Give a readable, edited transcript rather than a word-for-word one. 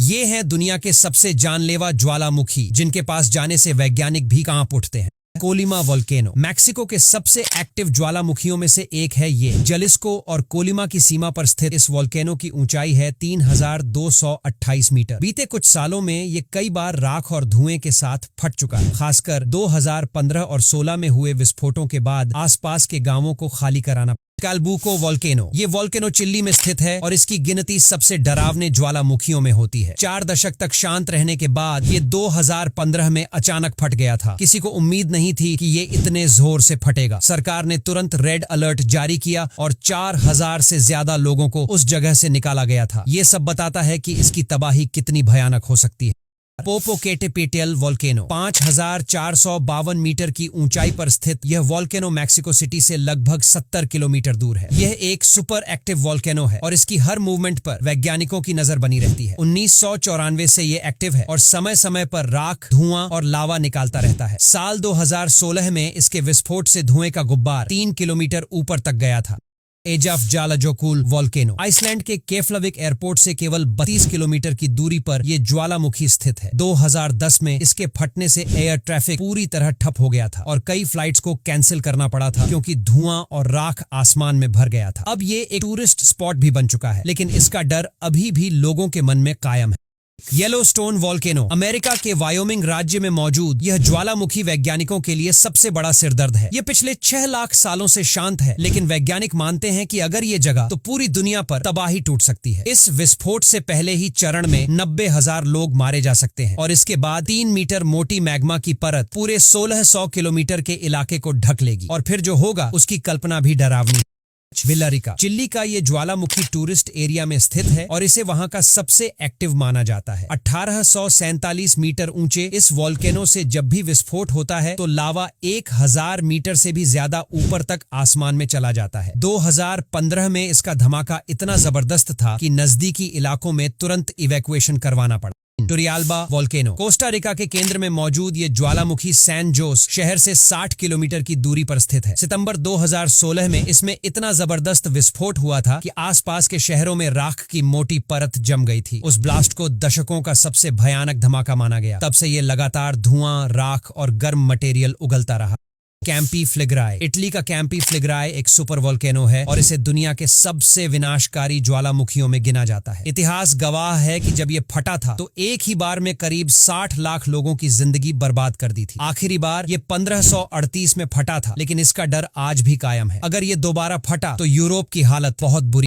ये हैं दुनिया के सबसे जानलेवा ज्वालामुखी जिनके पास जाने से वैज्ञानिक भी कांप उठते हैं। कोलिमा वोल्केनो मैक्सिको के सबसे एक्टिव ज्वालामुखियों में से एक है। ये जलिस्को और कोलिमा की सीमा पर स्थित इस वोल्केनो की ऊंचाई है 3228 मीटर। बीते कुछ सालों में ये कई बार राख और धुएं के साथ फट चुका है। खासकर 2015 और 16 में हुए विस्फोटों के बाद आसपास के गांवों को खाली कराना। कैलबुको वोल्केनो, ये वोल्केनो चिली में स्थित है और इसकी गिनती सबसे डरावने ज्वालामुखियों में होती है। 4 दशक तक शांत रहने के बाद ये 2015 में अचानक फट गया था। किसी को उम्मीद नहीं थी कि ये इतने जोर से फटेगा। सरकार ने तुरंत रेड अलर्ट जारी किया और 4000 से ज्यादा लोगों को उस जगह से निकाला गया था। ये सब बताता है कि इसकी तबाही कितनी भयानक हो सकती है। पोपोकेटेपेटल वोल्केनो 5452 मीटर की ऊंचाई पर स्थित यह वोल्केनो मैक्सिको सिटी से लगभग 70 किलोमीटर दूर है। यह एक सुपर एक्टिव वोल्केनो है और इसकी हर मूवमेंट पर वैज्ञानिकों की नजर बनी रहती है। 1994 से यह एक्टिव है और समय समय पर राख, धुआं और लावा निकालता रहता है। साल 2016 में इसके विस्फोट से धुएं का गुब्बार 3 किलोमीटर ऊपर तक गया था। एजाफजालाजोकुल वोल्केनो आइसलैंड के केफलाविक एयरपोर्ट से केवल 32 किलोमीटर की दूरी पर यह ज्वालामुखी स्थित है। 2010 में इसके फटने से एयर ट्रैफिक पूरी तरह ठप हो गया था और कई फ्लाइट्स को कैंसिल करना पड़ा था क्योंकि धुआं और राख आसमान में भर गया था। अब ये एक टूरिस्ट स्पॉट भी बन चुका है, लेकिन इसका डर अभी भी लोगों के मन में कायम है। येलोस्टोन वोल्केनो अमेरिका के वायोमिंग राज्य में मौजूद यह ज्वालामुखी वैज्ञानिकों के लिए सबसे बड़ा सिरदर्द है। यह पिछले 6 लाख सालों से शांत है, लेकिन वैज्ञानिक मानते हैं कि अगर ये जगह तो पूरी दुनिया पर तबाही टूट सकती है। इस विस्फोट से पहले ही चरण में 90,000 लोग मारे जा सकते हैं और इसके बाद 3 मीटर मोटी मैग्मा की परत पूरे 1600 किलोमीटर के इलाके को ढक लेगी और फिर जो होगा उसकी कल्पना भी डरावनी। विलारिका चिली का ये ज्वालामुखी टूरिस्ट एरिया में स्थित है और इसे वहां का सबसे एक्टिव माना जाता है। 1847 मीटर ऊंचे इस वोल्केनो से जब भी विस्फोट होता है तो लावा 1000 मीटर से भी ज्यादा ऊपर तक आसमान में चला जाता है। 2015 में इसका धमाका इतना जबरदस्त था कि नजदीकी इलाकों में तुरंत इवैक्यूएशन करवाना पड़ा। टुरियाल्बा वोल्केनो कोस्टा रिका के केंद्र में मौजूद ये ज्वालामुखी सैन जोस शहर से 60 किलोमीटर की दूरी पर स्थित है। सितंबर 2016 में इसमें इतना जबरदस्त विस्फोट हुआ था कि आसपास के शहरों में राख की मोटी परत जम गई थी। उस ब्लास्ट को दशकों का सबसे भयानक धमाका माना गया। तब से ये लगातार धुआं, राख और गर्म मटेरियल उगलता रहा। कैंपी फ्लिगराई इटली का कैंपी फ्लिगराई एक सुपर वोल्केनो है और इसे दुनिया के सबसे विनाशकारी ज्वालामुखियों में गिना जाता है। इतिहास गवाह है कि जब ये फटा था तो एक ही बार में करीब 60 लाख लोगों की जिंदगी बर्बाद कर दी थी। आखिरी बार ये 1538 में फटा था, लेकिन इसका डर आज भी कायम है। अगर ये दोबारा फटा तो यूरोप की हालत बहुत बुरी